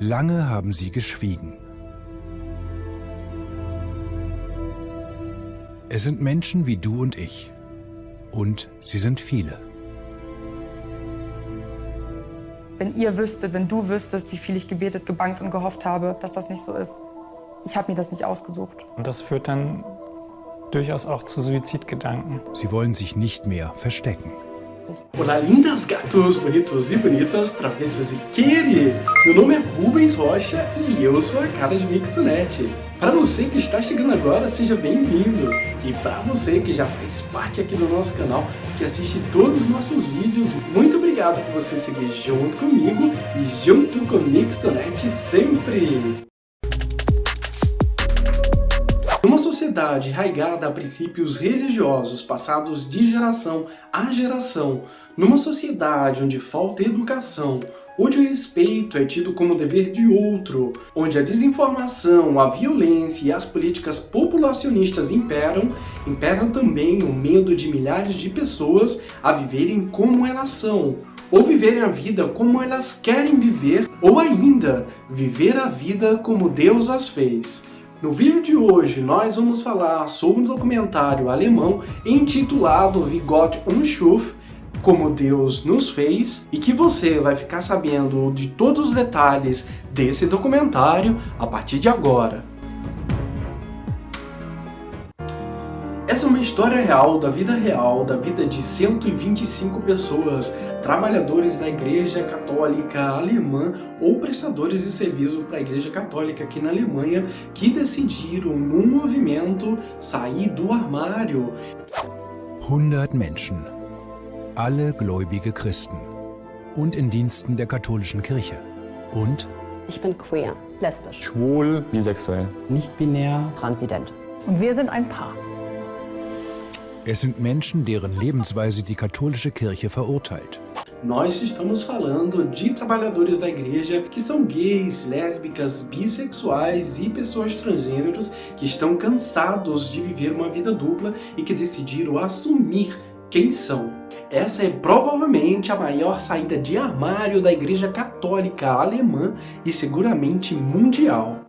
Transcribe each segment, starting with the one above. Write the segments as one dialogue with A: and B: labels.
A: Lange haben sie geschwiegen. Es sind Menschen wie du und ich. Und sie sind viele.
B: Wenn ihr wüsstet, wenn du wüsstest, wie viel ich gebetet, gebangt und gehofft habe, dass das nicht so ist. Ich habe mir das nicht ausgesucht.
C: Und das führt dann durchaus auch zu Suizidgedanken.
A: Sie wollen sich nicht mehr verstecken.
D: Olá, lindas, gatos, bonitos e bonitas, travessas e query! Meu nome é Rubens Rocha e eu sou a cara de Mixonet. Para você que está chegando agora, seja bem-vindo! E para você que já faz parte aqui do nosso canal, que assiste todos os nossos vídeos, muito obrigado por você seguir junto comigo e junto com Mixonet sempre! Numa sociedade arraigada a princípios religiosos passados de geração a geração, numa sociedade onde falta educação, onde o respeito é tido como dever de outro, onde a desinformação, a violência e as políticas populacionistas imperam também o medo de milhares de pessoas a viverem como elas são, ou viverem a vida como elas querem viver, ou ainda viver a vida como Deus as fez. No vídeo de hoje, nós vamos falar sobre um documentário alemão intitulado Wie Gott uns schuf, Como Deus nos fez, e que você vai ficar sabendo de todos os detalhes desse documentário a partir de agora. Essa é uma história real da vida de 125 pessoas, trabalhadores da Igreja Católica Alemã ou prestadores de serviço para a Igreja Católica aqui na Alemanha, que decidiram, num movimento, sair do armário.
A: 100 Menschen, alle gläubige Christen und in Diensten der katholischen Kirche. Und?
E: Ich bin queer, lesbisch,
F: schwul, bisexuell,
E: nicht binär, transident.
G: Und wir sind ein Paar.
A: Es sind Menschen, deren Lebensweise die katholische Kirche verurteilt.
D: Nós estamos falando de trabalhadores da igreja que são gays, lésbicas, bissexuais e pessoas transgêneros que estão cansados de viver uma vida dupla e que decidiram assumir quem são. Essa é provavelmente a maior saída de armário da Igreja Católica Alemã e seguramente mundial.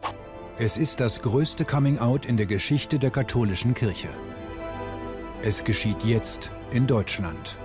A: Es ist das größte Coming-out in der Geschichte der katholischen Kirche. Es geschieht jetzt in Deutschland.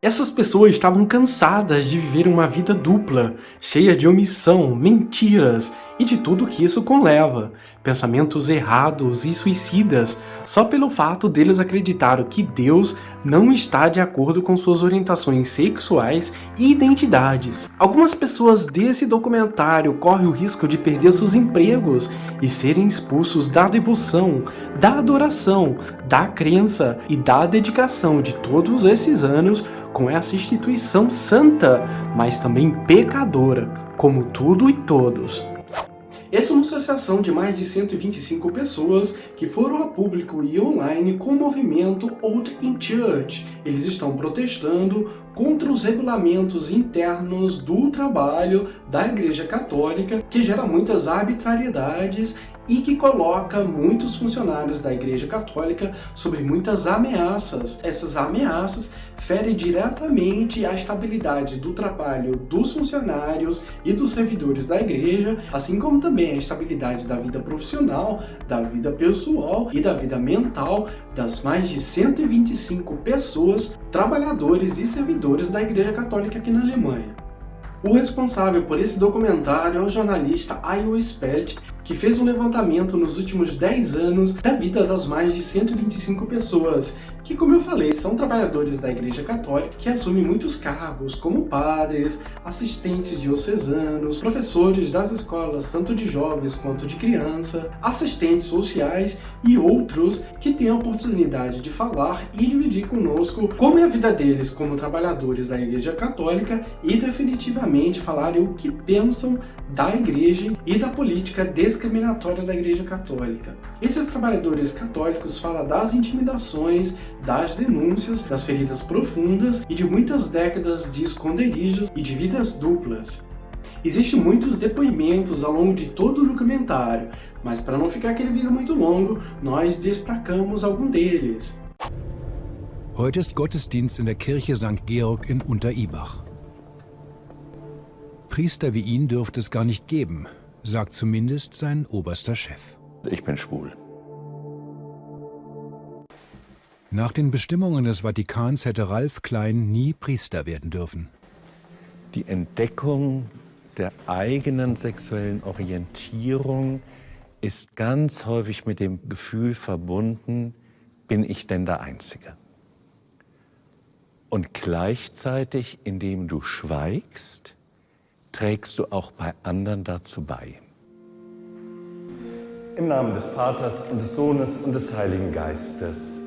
D: Essas pessoas estavam cansadas de viver uma vida dupla, cheia de omissão, mentiras e de tudo que isso conleva. Pensamentos errados e suicidas, só pelo fato deles acreditarem que Deus não está de acordo com suas orientações sexuais e identidades. Algumas pessoas desse documentário correm o risco de perder seus empregos e serem expulsos da devoção, da adoração, da crença e da dedicação de todos esses anos com essa instituição santa, mas também pecadora, como tudo e todos. Essa é uma associação de mais de 125 pessoas que foram a público e online com o movimento Out in Church. Eles estão protestando contra os regulamentos internos do trabalho da Igreja Católica, que gera muitas arbitrariedades e que coloca muitos funcionários da Igreja Católica sobre muitas ameaças. Essas ameaças ferem diretamente a estabilidade do trabalho dos funcionários e dos servidores da Igreja, assim como também a estabilidade da vida profissional, da vida pessoal e da vida mental das mais de 125 pessoas, trabalhadores e servidores da Igreja Católica aqui na Alemanha. O responsável por esse documentário é o jornalista Ayo Spelt, que fez um levantamento nos últimos 10 anos da vida das mais de 125 pessoas, que, como eu falei, são trabalhadores da Igreja Católica que assumem muitos cargos, como padres, assistentes diocesanos, professores das escolas tanto de jovens quanto de criança, assistentes sociais e outros que têm a oportunidade de falar e dividir conosco como é a vida deles como trabalhadores da Igreja Católica e definitivamente falarem o que pensam da Igreja e da política discriminatória da Igreja Católica. Esses trabalhadores católicos falam das intimidações, das denúncias, das feridas profundas e de muitas décadas de esconderijos e de vidas duplas. Existem muitos depoimentos ao longo de todo o documentário, mas para não ficar aquele vídeo muito longo, nós destacamos algum deles.
A: Heute ist Gottesdienst in der Kirche St. Georg in Unteribach. Priester wie ihn dürfte es gar nicht geben, sagt zumindest sein oberster Chef.
F: Ich bin schwul.
A: Nach den Bestimmungen des Vatikans hätte Ralf Klein nie Priester werden dürfen.
F: Die Entdeckung der eigenen sexuellen Orientierung ist ganz häufig mit dem Gefühl verbunden, bin ich denn der Einzige? Und gleichzeitig, indem du schweigst, trägst du auch bei anderen dazu bei.
G: Im Namen des Vaters und des Sohnes und des Heiligen Geistes.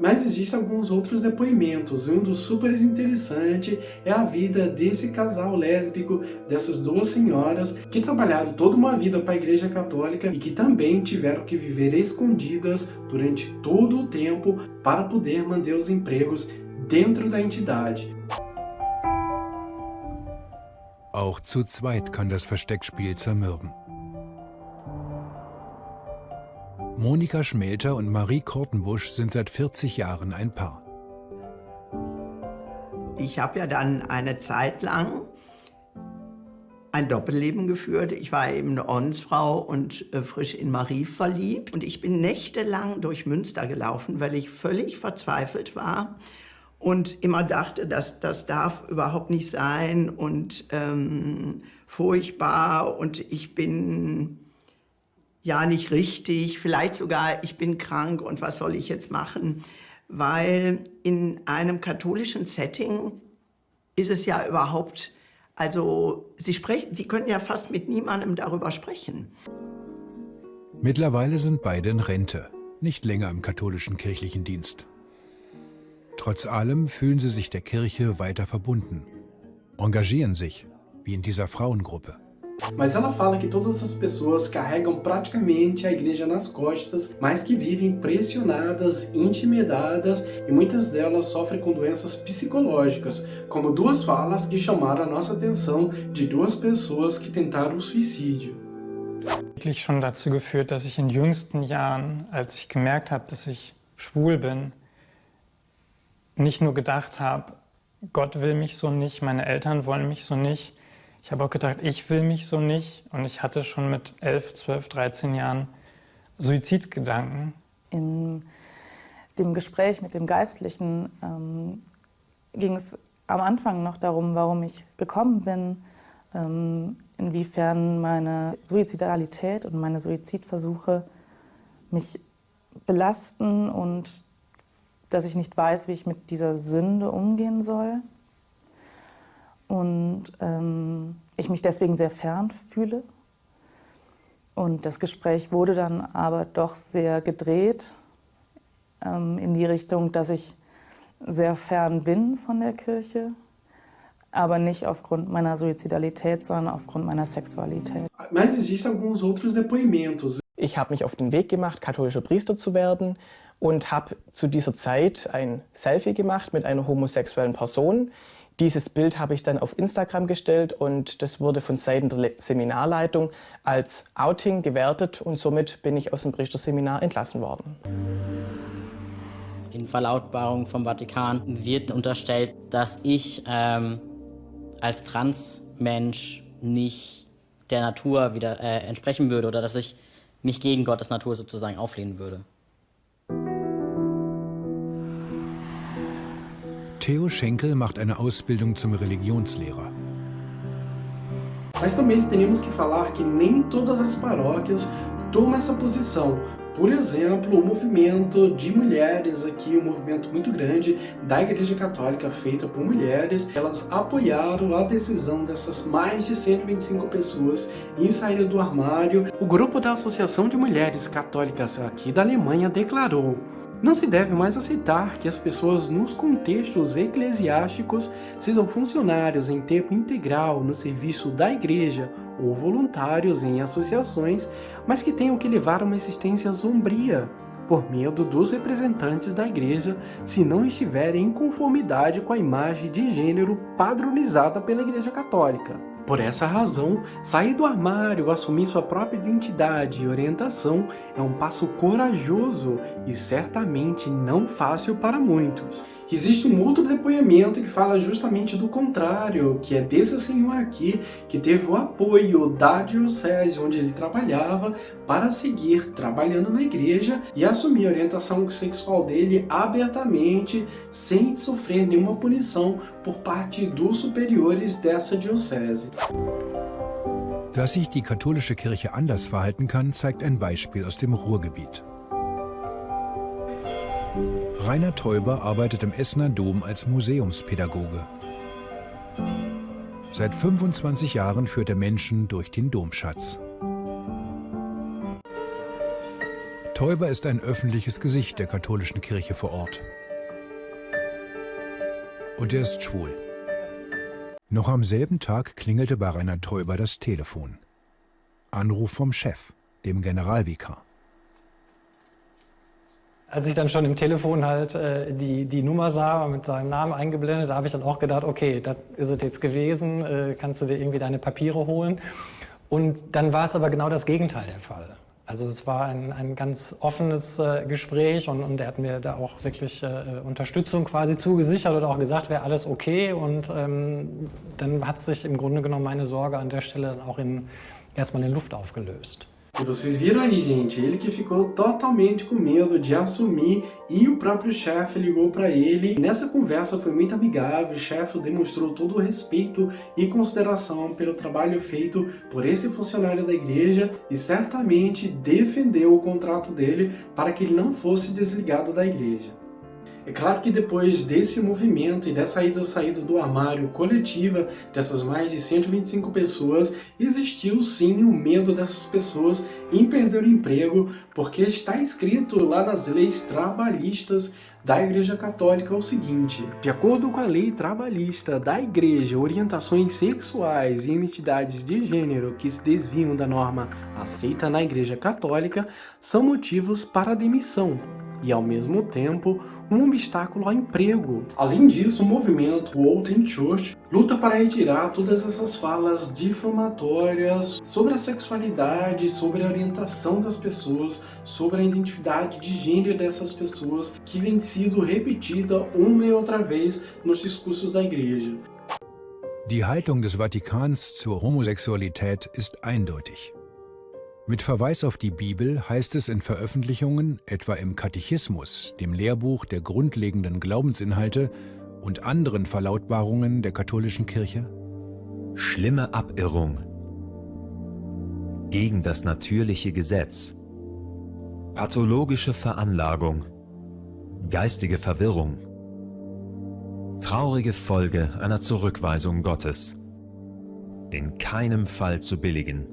D: Mas existem alguns outros depoimentos, e um dos super interessantes é a vida desse casal lésbico, dessas duas senhoras que trabalharam toda uma vida para a Igreja Católica e que também tiveram que viver escondidas durante todo o tempo para poder manter os empregos dentro da entidade.
A: Auch zu zweit kann das Versteckspiel zermürben. Monika Schmelter und Marie Kortenbusch sind seit 40 Jahren ein Paar.
H: Ich habe ja dann eine Zeit lang ein Doppelleben geführt. Ich war eben eine Ordensfrau und frisch in Marie verliebt. Und ich bin nächtelang durch Münster gelaufen, weil ich völlig verzweifelt war und immer dachte, das darf überhaupt nicht sein und furchtbar und ich bin ja nicht richtig, vielleicht sogar ich bin krank und was soll ich jetzt machen? Weil in einem katholischen Setting ist es ja überhaupt, also Sie können ja fast mit niemandem darüber sprechen.
A: Mittlerweile sind beide in Rente, nicht länger im katholischen kirchlichen Dienst. Trotz allem fühlen sie sich der Kirche weiter verbunden, engagieren sich, wie in dieser Frauengruppe.
D: Mas ela fala que todas as pessoas carregam praticamente a igreja nas costas, mas que vivem pressionadas, intimidadas e muitas delas sofrem com doenças psicológicas, como duas falas que chamaram a nossa atenção de duas pessoas que tentaram o suicídio.
C: Wirklich schon dazu geführt, dass ich in jüngsten Jahren, als ich gemerkt habe, dass ich schwul bin, nicht nur gedacht habe, Gott will mich so nicht, meine Eltern wollen mich so nicht. Ich habe auch gedacht, ich will mich so nicht. Und ich hatte schon mit 11, 12, 13 Jahren Suizidgedanken.
B: In dem Gespräch mit dem Geistlichen ging es am Anfang noch darum, warum ich gekommen bin, inwiefern meine Suizidalität und meine Suizidversuche mich belasten und dass ich nicht weiß, wie ich mit dieser Sünde umgehen soll. Und ich mich deswegen sehr fern fühle. Und das Gespräch wurde dann aber doch sehr gedreht in die Richtung, dass ich sehr fern bin von der Kirche, aber nicht aufgrund meiner Suizidalität, sondern aufgrund meiner Sexualität.
D: Mas existem alguns outros depoimentos.
I: Ich habe mich auf den Weg gemacht, katholischer Priester zu werden und habe zu dieser Zeit ein Selfie gemacht mit einer homosexuellen Person. Dieses Bild habe ich dann auf Instagram gestellt und das wurde von Seiten der Seminarleitung als Outing gewertet und somit bin ich aus dem Priesterseminar entlassen worden.
J: In Verlautbarung vom Vatikan wird unterstellt, dass ich als Transmensch nicht der Natur wieder entsprechen würde oder dass ich mich gegen Gottes Natur sozusagen auflehnen würde.
A: Theo Schenkel macht eine Ausbildung zum Religionslehrer.
D: Mas também teremos que falar que nem todas as paróquias tomam essa posição. Por exemplo, o movimento de mulheres aqui, um movimento muito grande da Igreja Católica feita por mulheres, elas apoiaram a decisão dessas mais de 125 pessoas em saírem do armário. O grupo da Associação de Mulheres Católicas aqui da Alemanha declarou: não se deve mais aceitar que as pessoas nos contextos eclesiásticos sejam funcionários em tempo integral no serviço da igreja ou voluntários em associações, mas que tenham que levar uma existência sombria, por medo dos representantes da igreja se não estiverem em conformidade com a imagem de gênero padronizada pela Igreja Católica. Por essa razão, sair do armário, assumir sua própria identidade e orientação é um passo corajoso e certamente não fácil para muitos. Existe um outro depoimento que fala justamente do contrário, que é desse senhor aqui, que teve o apoio da diocese onde ele trabalhava para seguir trabalhando na igreja e assumir a orientação sexual dele abertamente, sem sofrer nenhuma punição por parte dos superiores dessa diocese.
A: Dass sich die katholische Kirche anders verhalten kann, zeigt ein Beispiel aus dem Ruhrgebiet. Rainer Teuber arbeitet im Essener Dom als Museumspädagoge. Seit 25 Jahren führt er Menschen durch den Domschatz. Teuber ist ein öffentliches Gesicht der katholischen Kirche vor Ort. Und er ist schwul. Noch am selben Tag klingelte bei Rainer Teuber das Telefon. Anruf vom Chef, dem Generalvikar.
C: Als ich dann schon im Telefon halt die Nummer sah, mit seinem Namen eingeblendet, da habe ich dann auch gedacht, okay, das ist es jetzt gewesen, kannst du dir irgendwie deine Papiere holen? Und dann war es aber genau das Gegenteil der Fall. Also es war ein ganz offenes Gespräch und er hat mir da auch wirklich Unterstützung quasi zugesichert oder auch gesagt, wäre alles okay. Und dann hat sich im Grunde genommen meine Sorge an der Stelle dann auch erstmal in Luft aufgelöst.
D: E vocês viram aí, gente, ele que ficou totalmente com medo de assumir e o próprio chefe ligou para ele. E nessa conversa foi muito amigável, o chefe demonstrou todo o respeito e consideração pelo trabalho feito por esse funcionário da igreja e certamente defendeu o contrato dele para que ele não fosse desligado da igreja. É claro que depois desse movimento e dessa saída do armário coletiva dessas mais de 125 pessoas, existiu sim o medo dessas pessoas em perder o emprego, porque está escrito lá nas leis trabalhistas da Igreja Católica o seguinte: de acordo com a lei trabalhista da Igreja, orientações sexuais e identidades de gênero que se desviam da norma aceita na Igreja Católica são motivos para a demissão e, ao mesmo tempo, um obstáculo ao emprego. Além disso, o movimento Open Church luta para retirar todas essas falas difamatórias sobre a sexualidade, sobre a orientação das pessoas, sobre a identidade de gênero dessas pessoas, que vem sido repetida uma e outra vez nos discursos da Igreja.
A: Die Haltung des Vatikans zur Homosexualität ist eindeutig. Mit Verweis auf die Bibel heißt es in Veröffentlichungen, etwa im Katechismus, dem Lehrbuch der grundlegenden Glaubensinhalte und anderen Verlautbarungen der katholischen Kirche:
K: Schlimme Abirrung, gegen das natürliche Gesetz, pathologische Veranlagung, geistige Verwirrung, traurige Folge einer Zurückweisung Gottes, in keinem Fall zu billigen.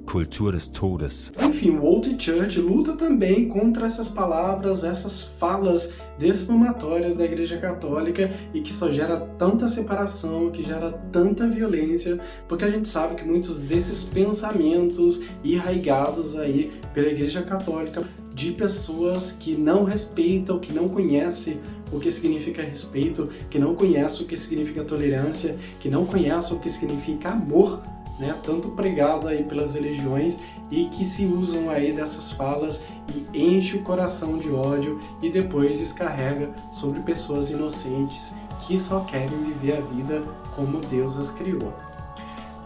K: Cultura des Todes.
D: Enfim, o Old Church luta também contra essas palavras, essas falas difamatórias da Igreja Católica e que só gera tanta separação, que gera tanta violência, porque a gente sabe que muitos desses pensamentos arraigados aí pela Igreja Católica de pessoas que não respeitam, que não conhecem o que significa respeito, que não conhecem o que significa tolerância, que não conhecem o que significa amor, né, tanto pregado aí pelas religiões, e que se usam aí dessas falas e enche o coração de ódio e depois descarrega sobre pessoas inocentes que só querem viver a vida como Deus as criou.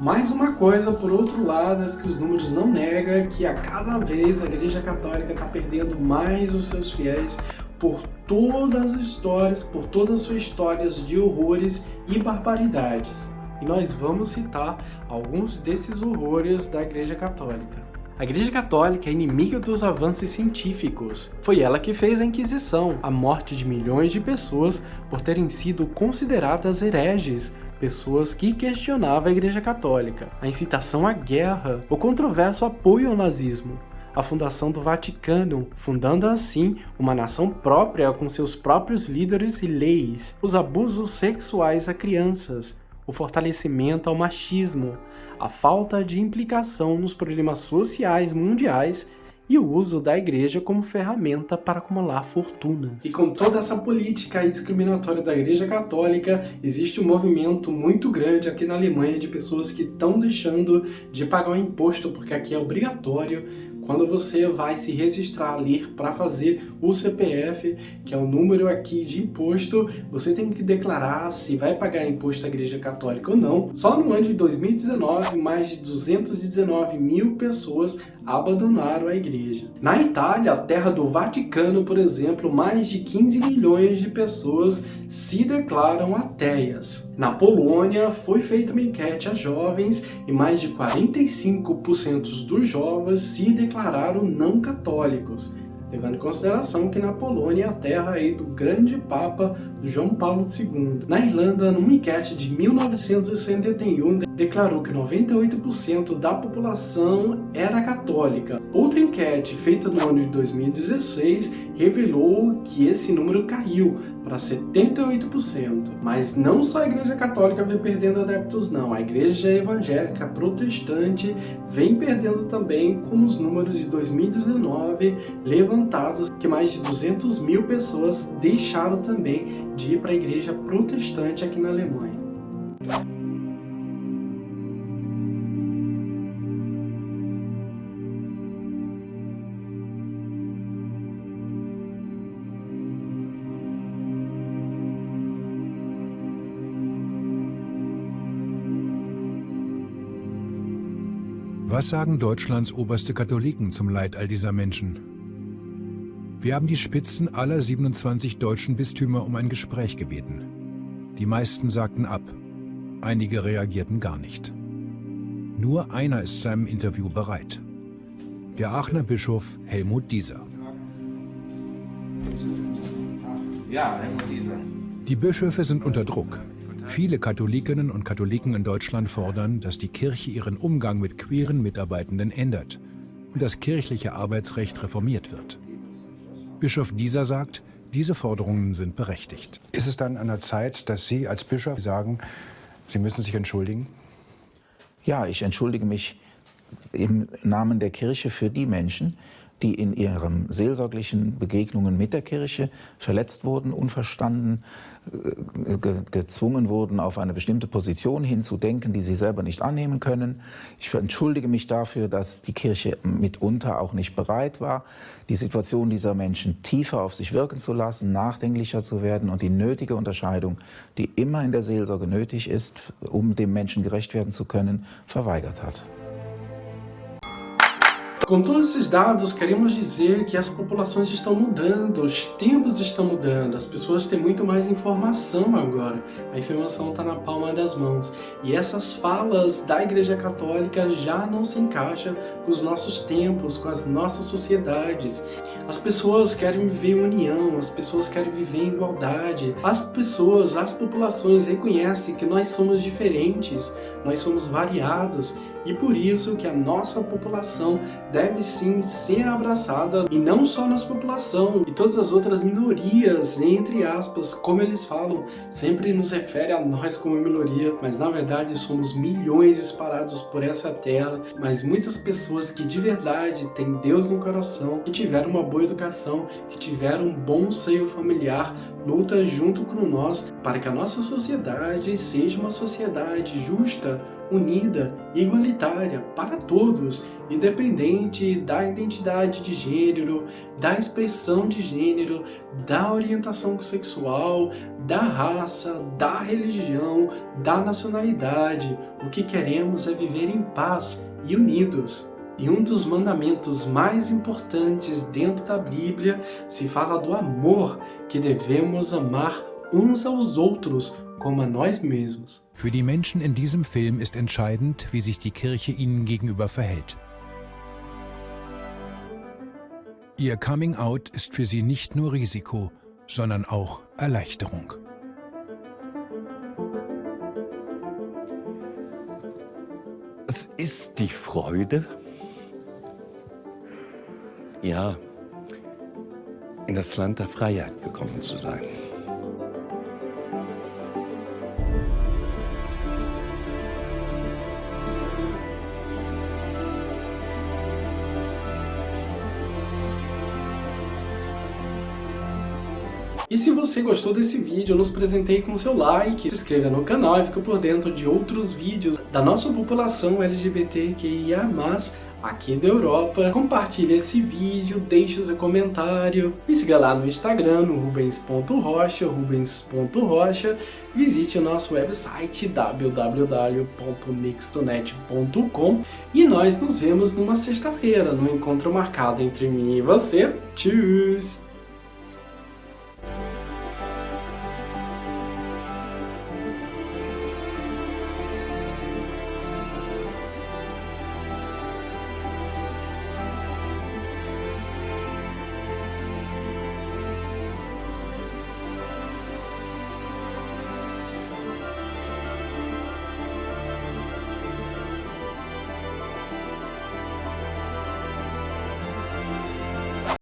D: Mais uma coisa, por outro lado, é que os números não negam que a cada vez a Igreja Católica está perdendo mais os seus fiéis por todas as histórias, por todas as suas histórias de horrores e barbaridades. E nós vamos citar alguns desses horrores da Igreja Católica. A Igreja Católica é inimiga dos avanços científicos. Foi ela que fez a Inquisição, a morte de milhões de pessoas por terem sido consideradas hereges, pessoas que questionavam a Igreja Católica, a incitação à guerra, o controverso apoio ao nazismo, a fundação do Vaticano, fundando assim uma nação própria com seus próprios líderes e leis, os abusos sexuais a crianças, o fortalecimento ao machismo, a falta de implicação nos problemas sociais mundiais e o uso da igreja como ferramenta para acumular fortunas. E com toda essa política discriminatória da Igreja Católica, existe um movimento muito grande aqui na Alemanha de pessoas que estão deixando de pagar o imposto, porque aqui é obrigatório. Quando você vai se registrar ali para fazer o CPF, que é o número aqui de imposto, você tem que declarar se vai pagar imposto à Igreja Católica ou não. Só no ano de 2019, mais de 219 mil pessoas abandonaram a igreja. Na Itália, a terra do Vaticano, por exemplo, mais de 15 milhões de pessoas se declaram ateias. Na Polônia, foi feita uma enquete a jovens e mais de 45% dos jovens se declararam não católicos, levando em consideração que na Polônia é a terra aí do grande Papa João Paulo II. Na Irlanda, numa enquete de 1971, declarou que 98% da população era católica. Outra enquete feita no ano de 2016 revelou que esse número caiu para 78%. Mas não só a Igreja Católica vem perdendo adeptos, não. A Igreja Evangélica Protestante vem perdendo também, como os números de 2019 levantados, que mais de 200 mil pessoas deixaram também de ir para a Igreja Protestante aqui na Alemanha.
A: Was sagen Deutschlands oberste Katholiken zum Leid all dieser Menschen? Wir haben die Spitzen aller 27 deutschen Bistümer um ein Gespräch gebeten. Die meisten sagten ab, einige reagierten gar nicht. Nur einer ist zu einem Interview bereit. Der Aachener Bischof Helmut Dieser.
L: Ja, Helmut Dieser.
A: Die Bischöfe sind unter Druck. Viele Katholikinnen und Katholiken in Deutschland fordern, dass die Kirche ihren Umgang mit queeren Mitarbeitenden ändert und das kirchliche Arbeitsrecht reformiert wird. Bischof Dieser sagt, diese Forderungen sind berechtigt.
M: Ist es dann an der Zeit, dass Sie als Bischof sagen, Sie müssen sich entschuldigen?
L: Ja, ich entschuldige mich im Namen der Kirche für die Menschen, die in ihren seelsorglichen Begegnungen mit der Kirche verletzt wurden, unverstanden, gezwungen wurden, auf eine bestimmte Position hinzudenken, die sie selber nicht annehmen können. Ich entschuldige mich dafür, dass die Kirche mitunter auch nicht bereit war, die Situation dieser Menschen tiefer auf sich wirken zu lassen, nachdenklicher zu werden und die nötige Unterscheidung, die immer in der Seelsorge nötig ist, um dem Menschen gerecht werden zu können, verweigert hat.
D: Com todos esses dados, queremos dizer que as populações estão mudando, os tempos estão mudando, as pessoas têm muito mais informação agora. A informação está na palma das mãos. E essas falas da Igreja Católica já não se encaixam com os nossos tempos, com as nossas sociedades. As pessoas querem viver em união, as pessoas querem viver em igualdade. As pessoas, as populações reconhecem que nós somos diferentes, nós somos variados. E por isso que a nossa população deve sim ser abraçada, e não só a nossa população, e todas as outras minorias, entre aspas, como eles falam, sempre nos refere a nós como minoria, mas na verdade somos milhões espalhados por essa terra, mas muitas pessoas que de verdade têm Deus no coração, que tiveram uma boa educação, que tiveram um bom seio familiar, lutam junto com nós para que a nossa sociedade seja uma sociedade justa, unida e igualitária para todos, independente da identidade de gênero, da expressão de gênero, da orientação sexual, da raça, da religião, da nacionalidade. O que queremos é viver em paz e unidos. E um dos mandamentos mais importantes dentro da Bíblia se fala do amor, que devemos amar uns aos outros como a nós mesmos.
A: Für die Menschen in diesem Film ist entscheidend, wie sich die Kirche ihnen gegenüber verhält. Ihr Coming-out ist für sie nicht nur Risiko, sondern auch Erleichterung.
F: Es ist die Freude, ja, in das Land der Freiheit gekommen zu sein.
D: E se você gostou desse vídeo, nos presenteie com seu like, se inscreva no canal e fica por dentro de outros vídeos da nossa população LGBTQIA+, aqui da Europa. Compartilhe esse vídeo, deixe seu comentário, me siga lá no Instagram, no rubens.rocha, rubens.rocha. Visite o nosso website www.mixtonet.com e nós nos vemos numa sexta-feira, no encontro marcado entre mim e você. Tchau!